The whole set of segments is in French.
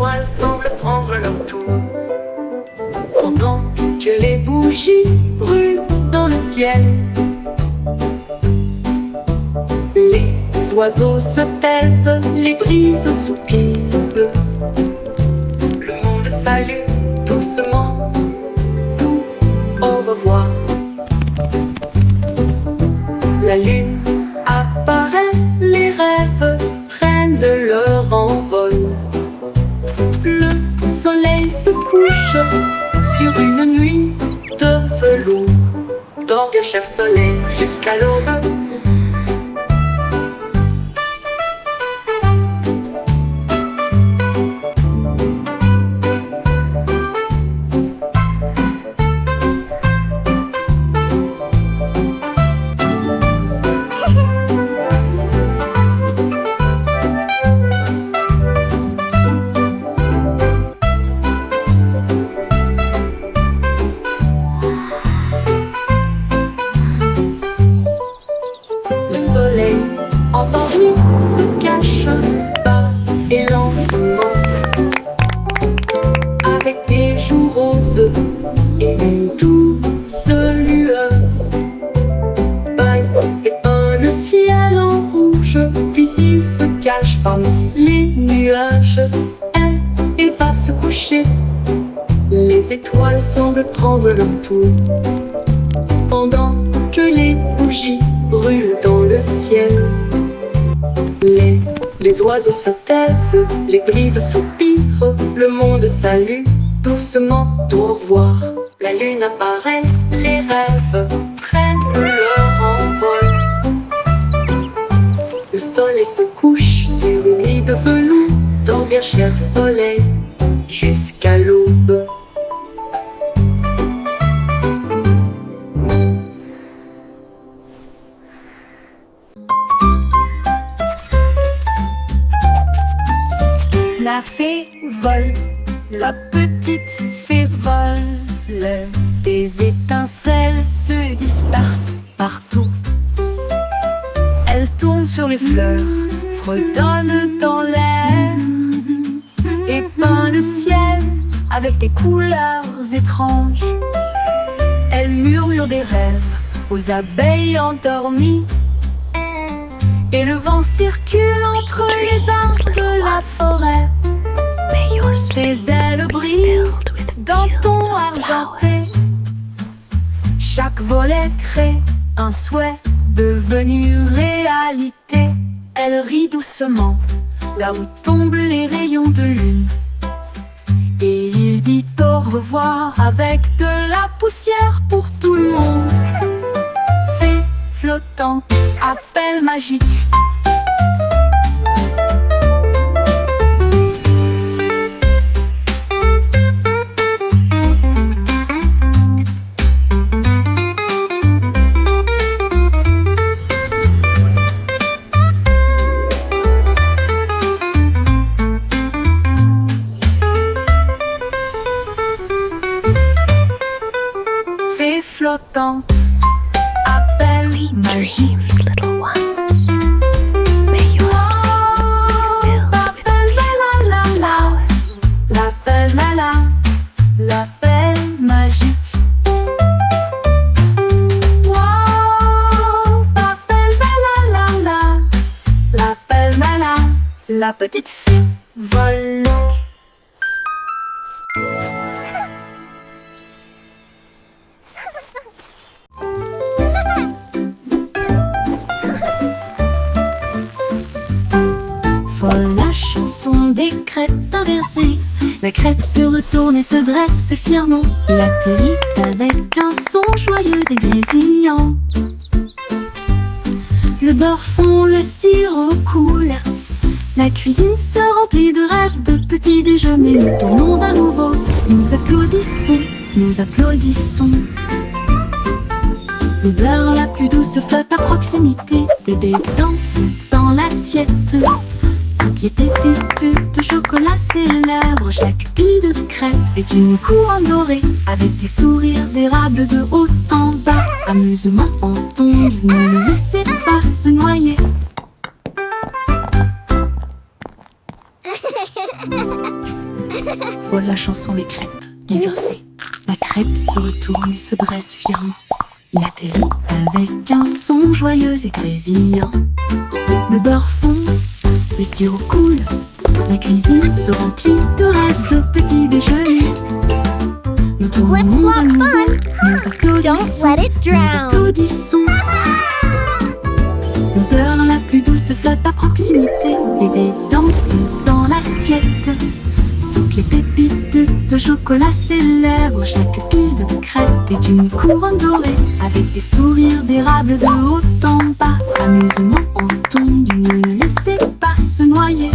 étoiles semblent prendre leur tour. Pendant que les bougies brûlent dans le ciel, les oiseaux se taisent, les brises soupirent. Le monde salue doucement, tout au revoir. La lune apparaît, les rêves prennent leur envol. Le soleil se couche sur une nuit de velours. Dors bien cher soleil jusqu'à l'aube. Endormi se cache bas et lentement, avec des joues roses et une douce lueur. Baille et un ciel en rouge, puis il se cache parmi les nuages. Elle va se coucher, les étoiles semblent prendre leur tour. Pendant que les bougies brûlent dans le ciel, les oiseaux se taisent, les brises soupirent. Le monde salue doucement, au revoir. La lune apparaît, les rêves prennent leur envol. Le soleil se couche sur une lit de velours. Dors bien cher soleil jusqu'à l'aube. La fée vole, la petite fée vole. Des étincelles se dispersent partout. Elle tourne sur les fleurs, fredonne dans l'air et peint le ciel avec des couleurs étranges. Elle murmure des rêves aux abeilles endormies, et le vent circule entre les arbres de la forêt. Ses ailes brillent d'un ton argenté. Chaque volet crée un souhait devenu réalité. Elle rit doucement là où tombent les rayons de lune, et il dit au revoir avec de la poussière pour tout le monde. Fée flottante, appel magique. Fée flottante, appel magique. L'appel magique. Wow, l'appel l'appel la petite fille vole. Folle la chanson des crêpes inversées. La crêpe se retourne et se dresse fièrement. Il atterrit avec un son joyeux et grésillant. Le beurre fond, le sirop coule. La cuisine se remplit de rêves, de petits déjeuners. Nous tournons à nouveau, nous applaudissons, nous applaudissons. L'odeur la plus douce flotte à proximité. Bébé danse dans l'assiette. Qui était pépite de chocolat célèbre. Chaque pile de crêpes est une couronne dorée, avec des sourires d'érable de haut en bas. Amusement en tombe, ne le laissez pas se noyer. Voilà la chanson des crêpes, les versets. La crêpe se retourne et se dresse fièrement. Il atterrit avec un son joyeux et grésillant. Le beurre fond, le sirop coule. La cuisine se remplit de rêves de petits déjeuners. Nous tournons à nouveau, nous applaudissons, Don't let it nous drown. applaudissons. L'odeur la plus douce flotte à proximité. Bébé danse dans l'assiette. Toutes les pépites de chocolat célèbrent. Chaque pile de crêpes est une couronne dorée, avec des sourires d'érable de haut en bas. Amusement entendu, ne laissez pas se noyer.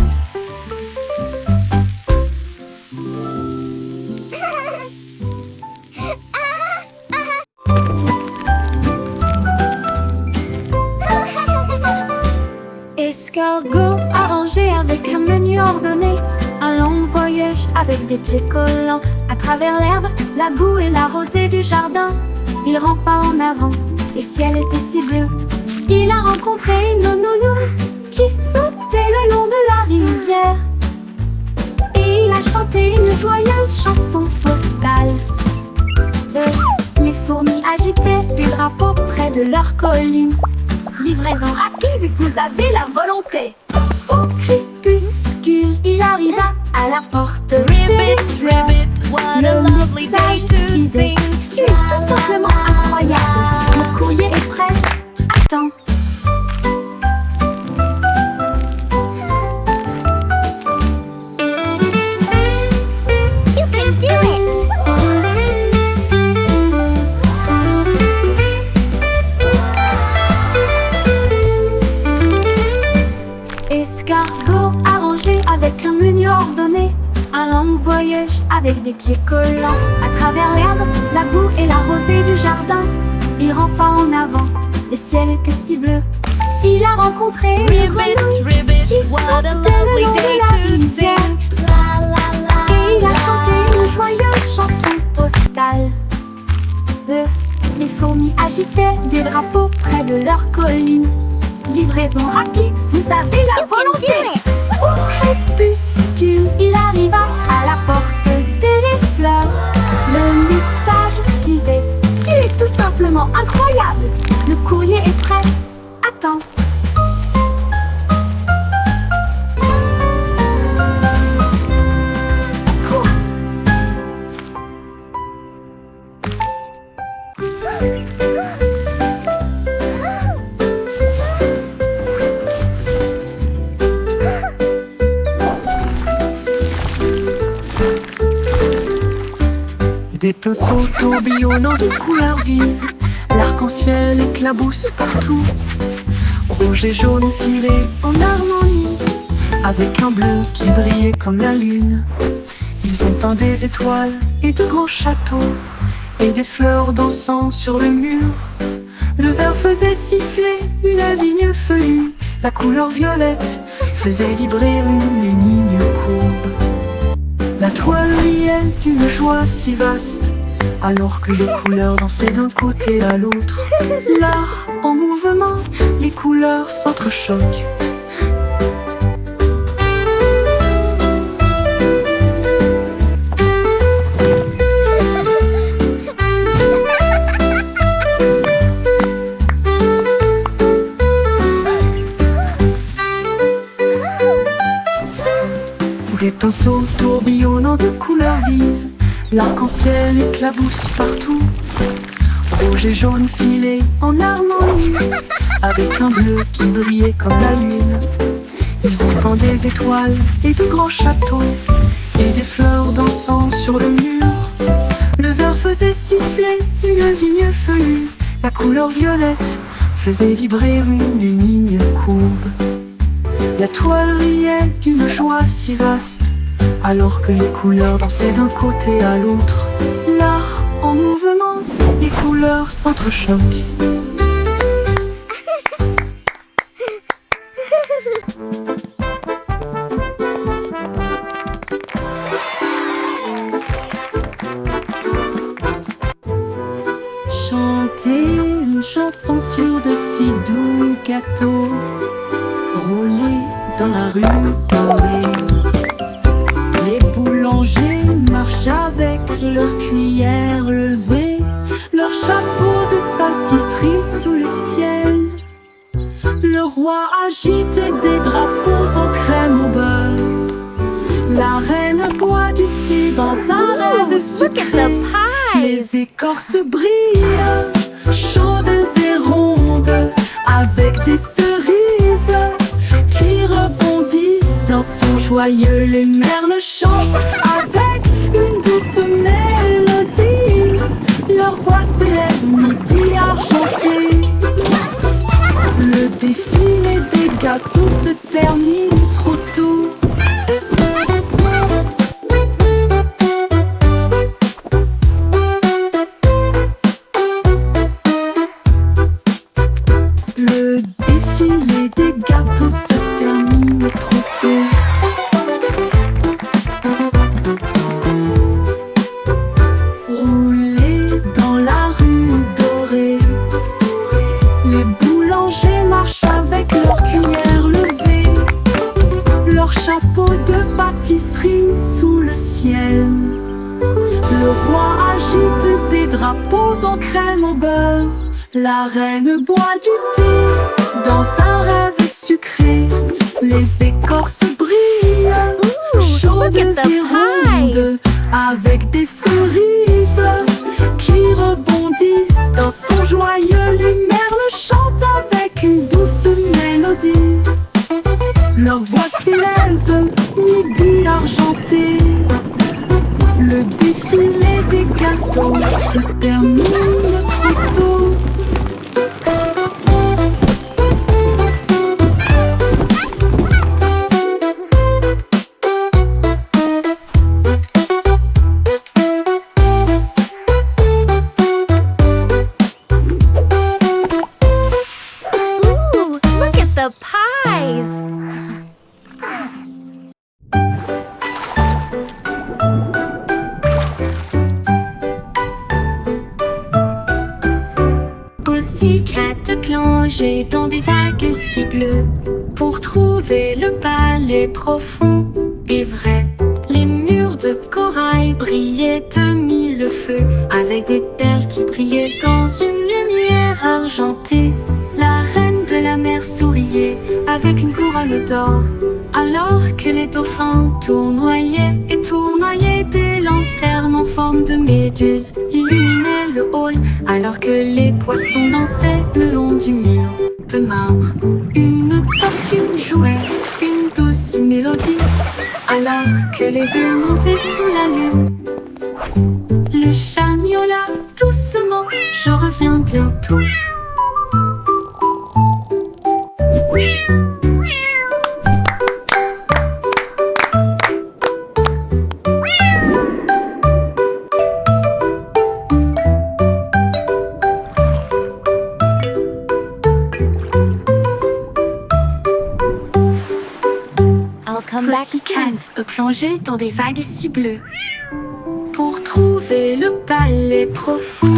Escargot arrangé avec un menu ordonné. Un long voyage avec des pieds collants. À travers l'herbe, la boue et la rosée du jardin. Il rampe pas en avant, le ciel était si bleu. Il a rencontré une nounou qui sautait le long de la rivière. Et il a chanté une joyeuse chanson postale. Les fourmis agitaient des drapeaux près de leur colline. Livraison rapide, vous avez la volonté. Au crépuscule, il arriva à la porte. Ribbit, ribbit, what a Le lovely day message to disait: sing. tu es tout simplement incroyable. Le courrier est prêt. Attends. You can do it. Escargot arrangé avec un menu ordonné. Un long voyage avec des pieds collants. À travers l'herbe, la boue et la rosée du jardin. Il rampe pas en avant, le ciel était si bleu. Il a rencontré une Ribbit, grenouille ribbit, qui what a sautait le lovely long de day la to rivière. sing. La la la. Et il a chanté une joyeuse chanson postale. Les fourmis agitaient des drapeaux près de leur colline. Livraison rapide, vous avez la You can volonté. do it. Au crépuscule, il arriva à la porte des fleurs. Le message disait: tu es tout simplement incroyable. Le courrier est prêt. Attends. Cours. Des pinceaux tourbillonnant de couleurs vives. L'arc-en-ciel éclabousse partout. Rouge et jaune filés en harmonie, avec un bleu qui brillait comme la lune. Ils ont peint des étoiles et de grands châteaux, et des fleurs dansant sur le mur. Le vert faisait siffler une vigne feuillue. La couleur violette faisait vibrer une ligne courbe. La toile riait d'une joie si vaste, alors que les couleurs dansaient d'un côté à l'autre. L'art en mouvement, les couleurs s'entrechoquent. Des pinceaux tourbillonnant de couleurs vives. L'arc-en-ciel éclabousse partout. Rouge et jaune filés en harmonie, avec un bleu qui brillait comme la lune. Ils ont peint des étoiles et de grands châteaux, et des fleurs dansant sur le mur. Le vert faisait siffler une vigne feuillue. La couleur violette faisait vibrer une ligne courbe. La toile riait d'une joie si vaste, alors que les couleurs dansaient d'un côté à l'autre. L'art en mouvement, les couleurs s'entrechoquent. Chanter une chanson sur de si doux gâteaux, rouler dans la rue dorée. Les boulons boulangers marchent avec leur cuillère levée, leur chapeau de pâtisserie sous le ciel. Le roi agite des drapeaux en crème au beurre. La reine boit du thé dans un rêve Look at sucré. the pies! Les écorces brillent, chaudes et rondes, avec des cerises qui rebondissent dans son joyeux. Les merles chantent avec une douce mélodie. Leur voix s'élève midi argenté. Le défilé des gâteaux se termine trop tôt. Le défilé des gâteaux se termine trop tôt. Rouler dans la rue dorée, les boulangers marchent avec leur cuillère levée, leur chapeau de pâtisserie sous le ciel. Le roi agite des drapeaux en crème au beurre. La reine boit du thé dans un rêve sucré. Les écorces brillent, chaudes look at the et rondes, avec des cerises qui rebondissent dans son joyeux. Les merles chantent avec une douce mélodie. Leur voix s'élève, midi argenté. Le défilé des gâteaux se termine trop tôt. Ooh, look at the pies! Aussi quatre plonger dans des vagues si bleues pour trouver le palais profond et vrai. Les murs de corail brillaient de mille feux avec des perles qui brillaient dans une lumière argentée. La reine de la mer souriait avec une couronne d'or, alors que les dauphins tournoyaient et tournoyaient. Des lanternes en forme de méduse illuminaient le hall, alors que les poissons dansaient le long du mur de marbre. Une tortue jouait une douce mélodie, alors que les bulles montaient sous la lune. Le chat miaula doucement, je reviens bientôt. I'll come back soon. Pussycat plongeait dans des vagues si bleues pour trouver le palais profond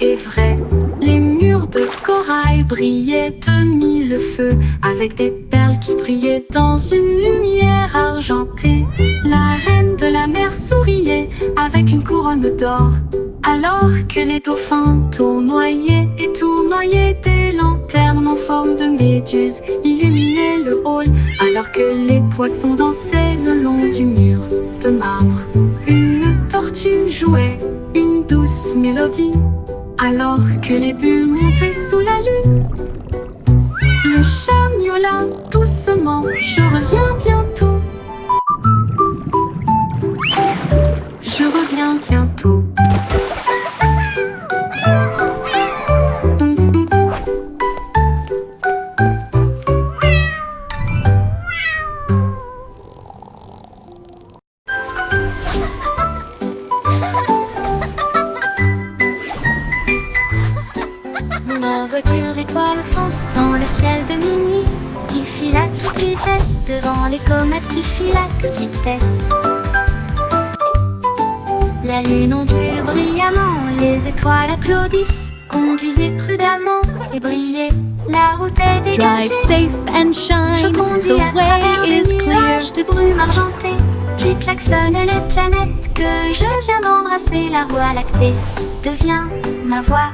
et vrai. Les murs de corail brillaient de mille feux avec des perles qui brillaient dans une lumière argentée. La reine de la mer souriait avec une couronne d'or, alors que les dauphins tournoyaient et tournoyaient. Des lanternes en forme de méduse illuminaient le hall, alors que les poissons dansaient le long du mur de marbre. Une tortue jouait une douce mélodie, alors que les bulles montaient sous la lune. Le chat miaula doucement, je reviens bientôt. Je reviens bientôt. Ma voiture étoile fonce dans le ciel de minuit, qui file à toute vitesse devant les comètes qui filent à toute vitesse. La lune ondule brillamment, les étoiles applaudissent. Conduisez prudemment et brillez, la route est dégagée. Drive safe and Je shine, conduis the à travers way des is clear. nuages de brume argentée. Puis klaxonnent les planètes que je viens d'embrasser. La voie lactée devient ma voix,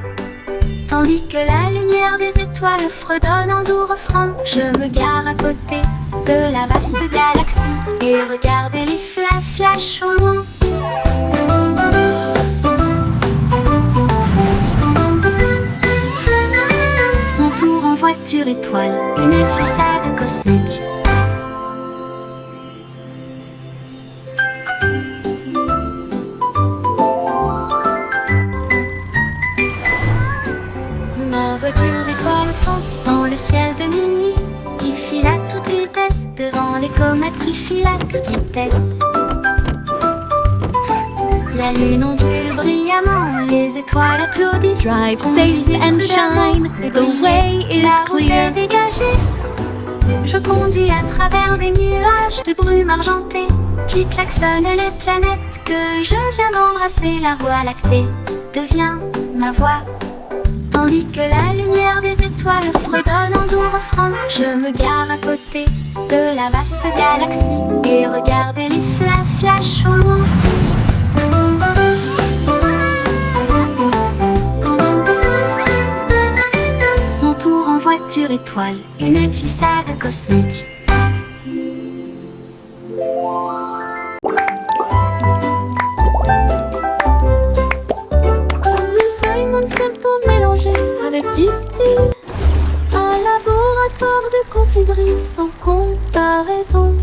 tandis que la lumière des étoiles fredonne en doux refrain. Je me gare à côté de la vaste galaxie et regarde les flashs au loin. Mon tour en voiture étoile, une glissade cosmique. Ma voiture étoile fonce dans le ciel de minuit, qui file à toute vitesse devant les comètes qui filent à toute vitesse. La lune ondule brillamment, les étoiles applaudissent. Drive safe and shine, the way is La route est clear. dégagée. Je conduis à travers des nuages de brume argentée, qui klaxonnent les planètes que je viens d'embrasser. La voie lactée devient ma voix, tandis que la lumière des étoiles fredonne en doux refrain. Je me gare à côté de la vaste galaxie et regarde les flashs au loin. Mon tour en voiture étoile, une glissade cosmique. Simon Simple mélangé avec du style, un laboratoire de confiserie sans comparaison.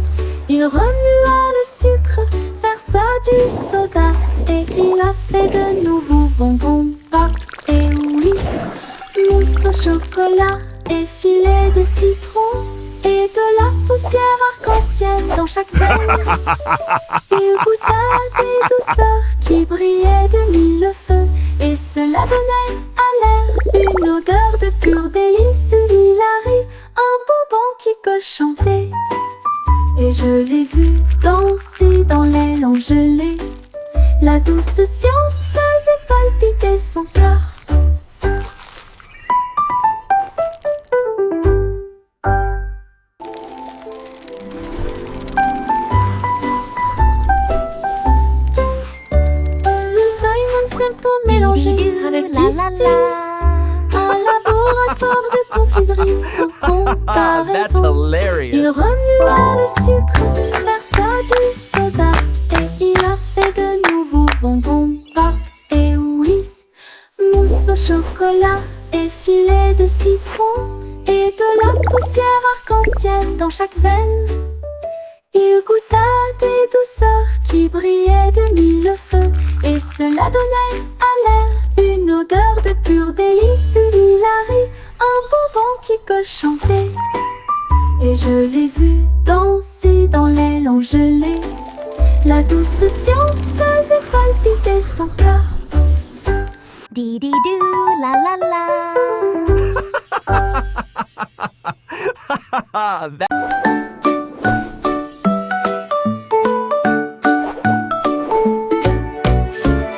Il remua le sucre, versa du soda et il a fait de nouveaux bonbons, pop et whiz, mousse au chocolat et filet de citron et de la poussière arc-en-ciel dans chaque veine. Il goûta des douceurs qui brillaient de mille feux et cela donnait à l'air une odeur de pur délice. Hilary, un bonbon qui peut chanter. Et je l'ai vu danser dans l'aile en gelée. La douce science faisait palpiter son cœur. Le Simon Simple mélangé avec du style, un laboratoire de confiserie sans That's comparaison. Il hilarious. remua le sucre, versa du soda et il a fait de nouveaux bonbons, pop et whiz, mousse au chocolat et filet de citron et de la poussière arc-en-ciel dans chaque veine. Il goûta des douceurs qui brillaient de mille feux et cela donnait à l'air une odeur de pur délice. Hilary, un bonbon qui peut chanter. Et je l'ai vu danser dans l'aile en gelée. La douce science faisait palpiter son cœur. Dee-dee-doo, la la la.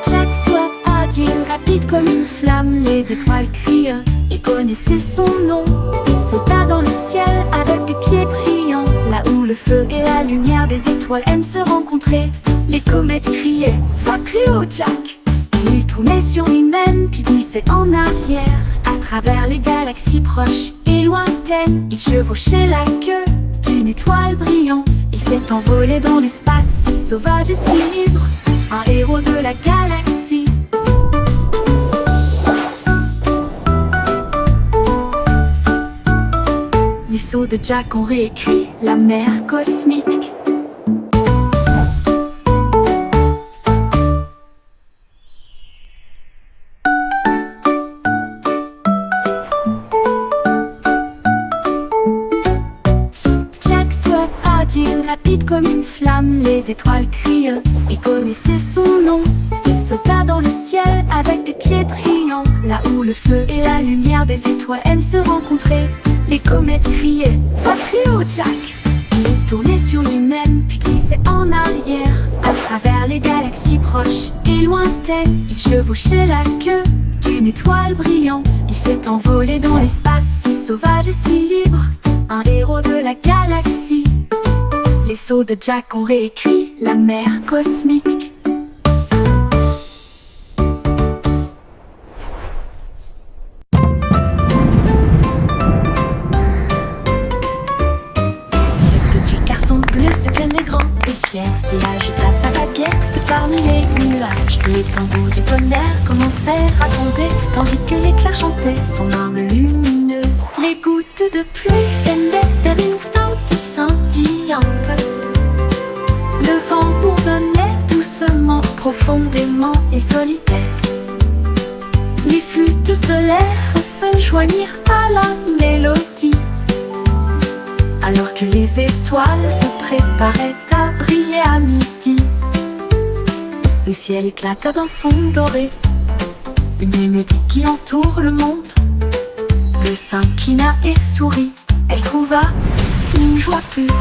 Jack soit agile, rapide comme une flamme, les étoiles crient, il connaissait son nom. Il sauta dans le ciel avec des pieds brillants, là où le feu et la lumière des étoiles aiment se rencontrer. Les comètes criaient, va plus haut Jack. Il tournait sur lui-même puis glissait en arrière, à travers les galaxies proches et lointaines. Il chevauchait la queue d'une étoile brillante. Il s'est envolé dans l'espace, si sauvage et si libre, un héros de la galaxie. Les sauts de Jack ont réécrit la mer cosmique. Jack soit agile, rapide comme une flamme, les étoiles crient, il connaissait son nom. Il sauta dans le ciel avec des pieds brillants, là où le feu et la lumière des étoiles aiment se rencontrer. Les comètes criaient, va plus haut Jack. Il tournait sur lui-même puis glissait en arrière, à travers les galaxies proches et lointaines. Il chevauchait la queue d'une étoile brillante. Il s'est envolé dans l'espace, si sauvage et si libre, un héros de la galaxie. Les sauts de Jack ont réécrit la mer cosmique. Le petit garçon bleu se tenait grand et fier. Il agita sa baguette parmi les nuages. Les tambours du tonnerre commencèrent à gronder, tandis que l'éclair chantait son âme lumineuse. Les gouttes de pluie venaient d'une tente scintillante. Le vent bourdonnait doucement, profondément et solitaire. Les flûtes solaires se joignirent à la mélodie, alors que les étoiles se préparaient à briller à midi. Le ciel éclata d'un son doré, une mélodie qui entoure le monde. Le s'inclina et sourit, elle trouva une joie pure.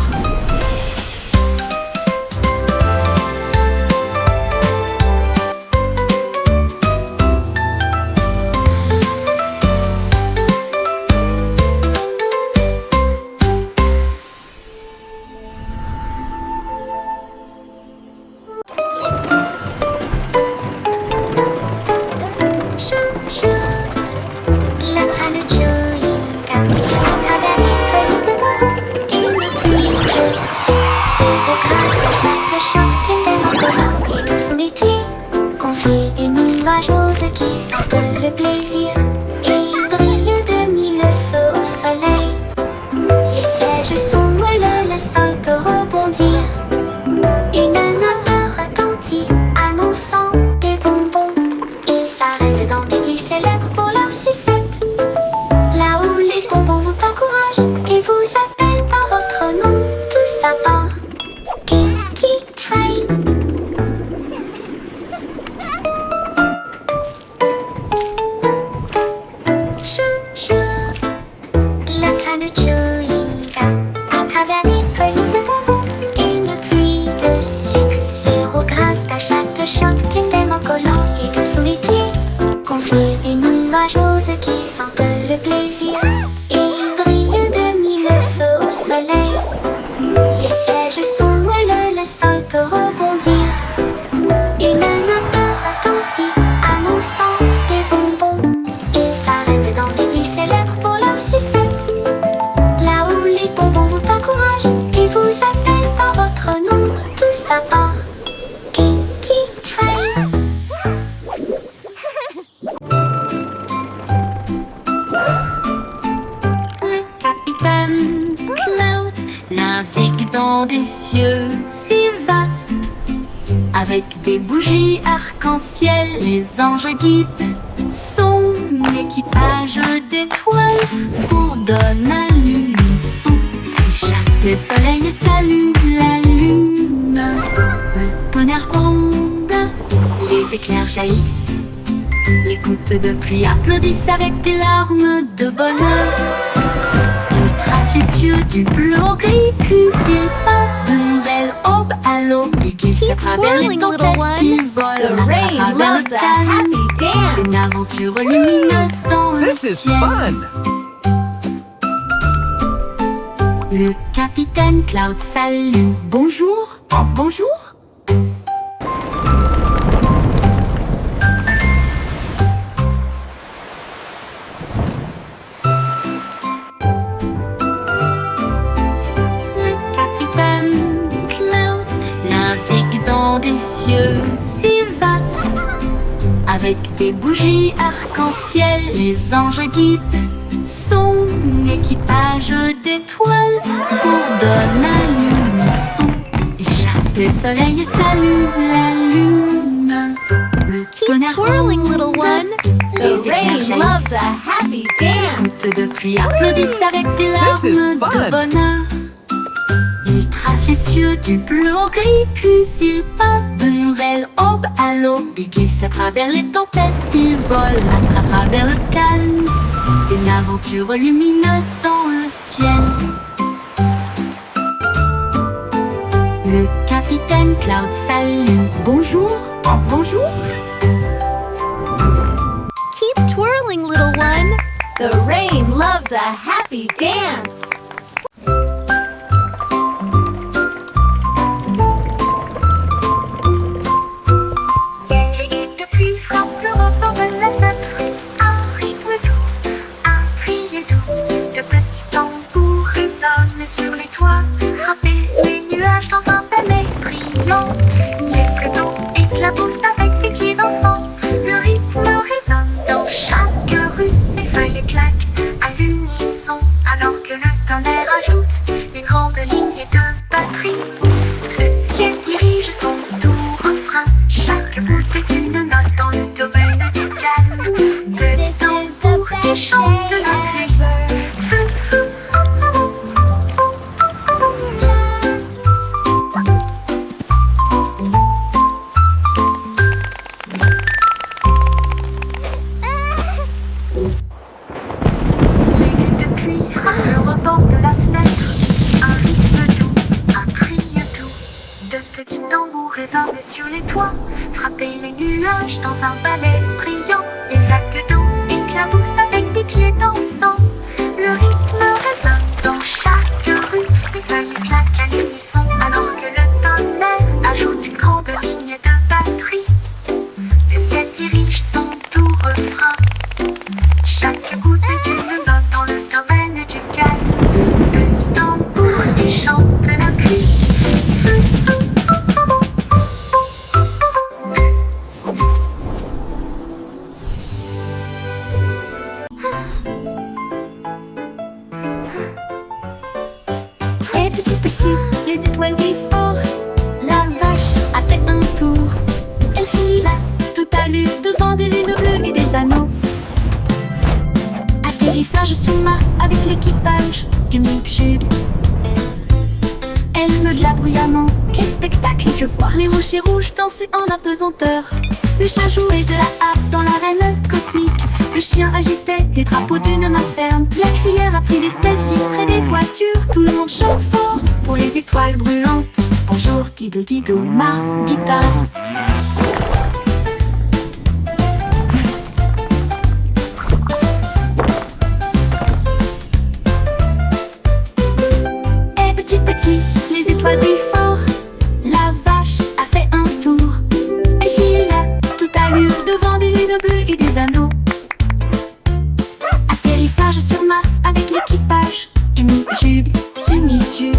Qui sentent le plaisir et il brille de mille feux au soleil. Les sièges sont moelleux, le sol peut rebondir. Une odeur retentit annonçant des bonbons. Ils s'arrêtent dans des villes célèbres pour leur sucette, là où les bonbons vous encouragent et vous appellent par votre nom. Tout ça part Kinky Train. Qui sentent le plaisir et il brille de mille feux au soleil. Les sièges sont moelleux, le sol peut rebondir. Une odeur retentit annonçant des bonbons. Ils s'arrêtent dans des villes célèbres pour leur sucette, là où les bonbons vous encouragent et vous appellent par votre nom. Tout ça part Kinky Train. Navigue dans des cieux si vastes, avec des bougies arc-en-ciel, les anges guident son équipage d'étoiles, bourdonne à l'unisson. Il chasse le soleil et salue la lune. Le tonnerre gronde, les éclairs jaillissent, les gouttes de pluie applaudissent avec des larmes de bonheur. Les cieux du bleu au gris, puis il part de nouvelles aubes à l'aube. Il glisse à travers les tempêtes, il vole à travers le ciel. Une aventure lumineuse dans le ciel. Le capitaine Cloud salue. Bonjour, bonjour. Des cieux si vastes, avec des bougies arc-en-ciel, les anges guident son équipage d'étoiles, bourdonne à l'unisson. Il chasse le soleil et salue la lune. Le tonnerre twirling, little one. les éclairs Loves a happy dance. gouttes de pluie applaudissent avec des larmes de bonheur. Il trace les cieux du bleu au gris, puis il part de nouvelles aubes à l'aube. Il glisse à travers les tempêtes, il vole à travers le calme. Une aventure lumineuse dans le ciel. Le capitaine Cloud salue. Bonjour, bonjour. Keep twirling, little one. The rain loves a happy dance. brillant. Les prétends éclaboussent avec des pieds dansants. Le rythme résonne dans chaque rue. Les feuilles claquent à l'unisson, alors que le tonnerre ajoute une grande ligne de batterie. Le ciel dirige son doux refrain. Chaque bout est une note dans le domaine du calme. Petit tambour qui chante de la pluie. Sur les toits, frapper les nuages dans un ballet brillant. Les vagues d'eau éclaboussent avec des pieds dansants. Le rythme résonne dans chaque rue. Les feuilles claquent à l'unisson, alors que le tonnerre ajoute une grande ligne de batterie. Le ciel dirige son doux refrain. Chaque goutte est une note dans le domaine du calme. Petit tambour qui chante la pluie. Les étoiles brillent fort. La vache a fait un tour. Elle file à toute allure devant des lunes bleues et des anneaux. Atterrissage sur Mars avec l'équipage du Mipchub. Elle meugla bruyamment. Quel spectacle je vois! Les rochers rouges danser en apesanteur. Le chat jouait de la harpe dans l'arène cosmique. Le chien agitait des drapeaux d'une main ferme. La cuillère a pris des selfies près des voitures. Tout le monde chante fort pour les étoiles brûlantes. Bonjour Dido Dido, Mars Guitars. Et petit petit, les étoiles brillent fort. La vache a fait un tour. Elle file à toute allure devant des lunes bleues et des anneaux. Atterrissage sur Mars avec l'équipage du Mipchub, du Mipchub.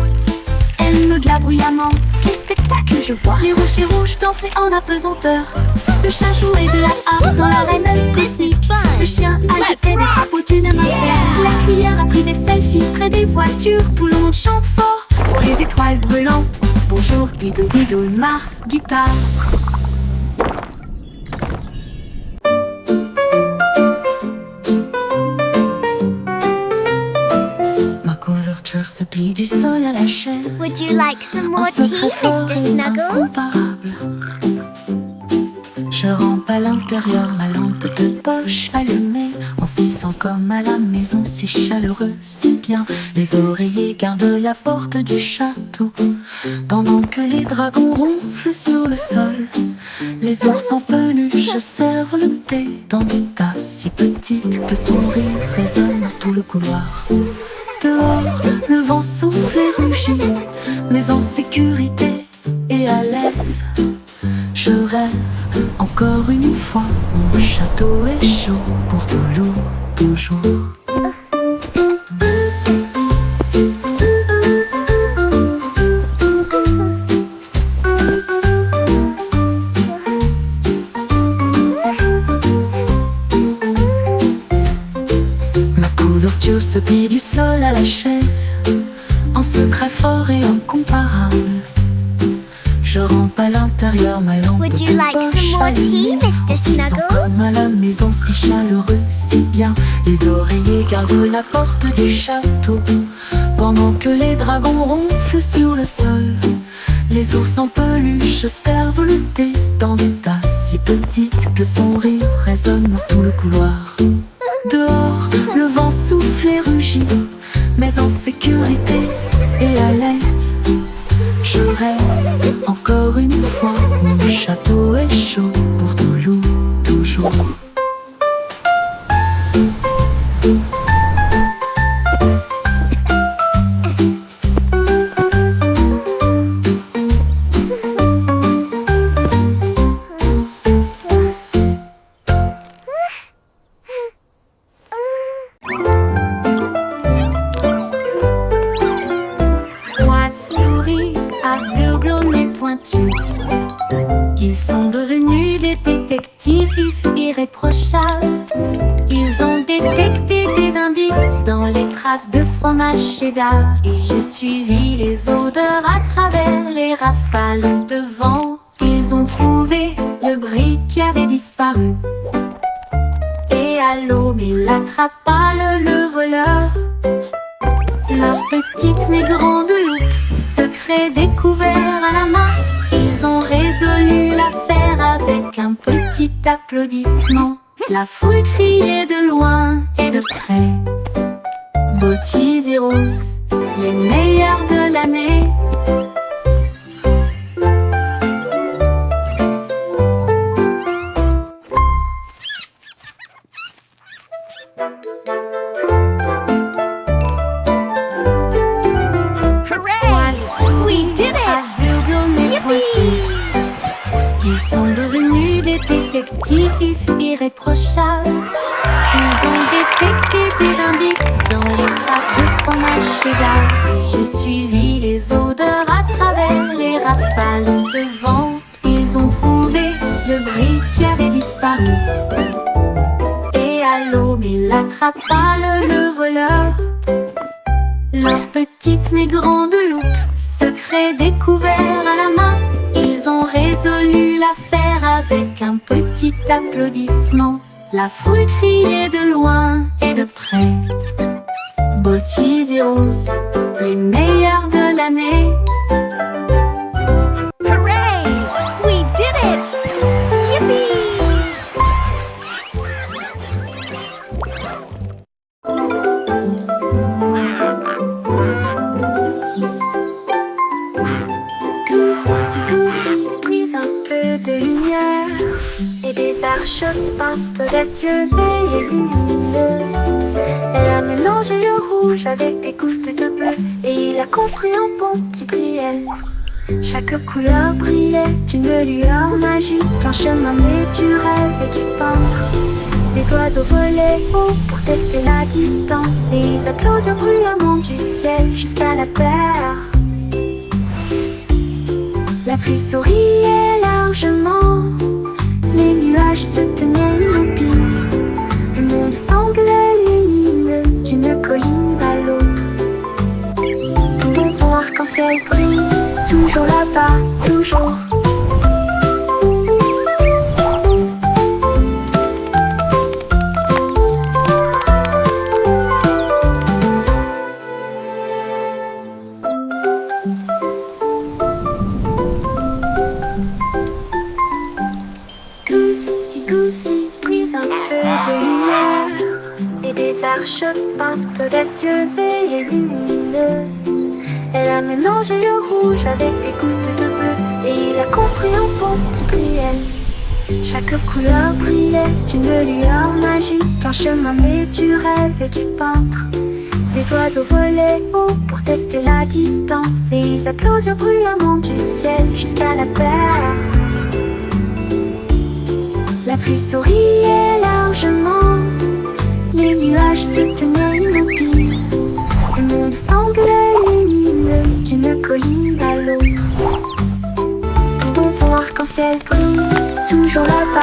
Elle meugla bruyamment. Quel spectacle je vois! Les rochers rouges dansaient en apesanteur. Le chat jouait de la harpe dans l'arène cosmique. Le chien agitait des drapeaux d'une main ferme. La cuillère a pris des selfies près des voitures. Tout le monde chante fort pour les étoiles brûlantes. Bonjour Dido Dido, Mars Guitars. Se plie du sol à la chaise. Would you like some more Un tea, secret fort Mr. et Snuggles? incomparable. Je rampe à l'intérieur, ma lampe de poche allumée. On s'y sent comme à la maison, c'est chaleureux, c'est bien. Les oreillers gardent la porte du château, pendant que les dragons ronflent sur le sol. Les ours en peluche servent le thé dans des tasses si petites que son rire résonne dans tout le couloir. Dehors, le vent souffle et rugit, mais en sécurité et à l'aise. Je rêve encore une fois, mon château est chaud pour toujours. Se plie du sol à la chaise, en secret fort et incomparable. Je rampe à l'intérieur, ma lampe Would you de like poche some more tea, allumée. Mr. On s'y sent Snuggles? comme à la maison, si chaleureux, si bien. Les oreillers gardent la porte du château, pendant que les dragons ronflent sur le sol. Les ours en peluche servent le thé dans des tasses si petites que son rire résonne dans tout le couloir. Dehors, le vent souffle et rugit, mais en sécurité et à l'aise. Je rêve encore une fois, mon château est chaud pour toujours. aventures. Ils sont devenus des détectives irréprochables. Ils ont détecté des indices dans les traces de fromage cheddar. Et j'ai suivi les odeurs à travers les rafales de vent. Ils ont trouvé le brick qui avait disparu. Et à l'aube, il attrapa le voleur. Leur petite mais grande loupe, secret découvert à la main. Ils ont résolu l'affaire avec un petit applaudissement. La foule criait de loin et de près. Beau Cheese et Rose, les meilleurs de l'année. We did it! Yippee! Ils sont devenus des détectives irréprochables. Ils ont détecté des indices dans les traces de fromage cheddar. Et j'ai suivi les odeurs à travers les rafales de vent. Ils ont trouvé le brick qui avait disparu. Et à l'aube, il attrapa le voleur. Leur petite mais grande loupe, secret découvert à la main. Ils ont résolu l'affaire avec un petit applaudissement. La foule criait de loin et de près. Beau Cheese et Rose, les meilleurs de l'année. Hooray! We did it! Yippee! Brise un peu de lumière et des arches audacieuses et lumineuses. Elle a mélangé le rouge avec des gouttes de bleu et il a construit un pont qui brillait. Chaque couleur brillait d'une lueur magique, un chemin né du rêve et du peintre. Les oiseaux volaient haut pour tester la distance et ils applaudirent bruyamment du ciel jusqu'à la terre. La pluie souriait largement, les nuages se tenaient immobiles. Le monde semblait lumineux d'une colline à l'autre. Tout ton arc-en-ciel brille, toujours là-bas, toujours. Peintes audacieuses et lumineuses. Elle a mélangé le rouge avec des gouttes de bleu et il a construit un pont qui brillait. Chaque couleur brillait d'une lueur magique, un chemin né du rêve et du peintre. Les oiseaux volaient haut pour tester la distance et ils applaudirent bruyamment du ciel jusqu'à la terre. La pluie souriait largement, les nuages se tenaient immobiles. Le monde semblait lumineux d'une colline à l'autre. Tout ton arc-en-ciel brille, toujours là-bas.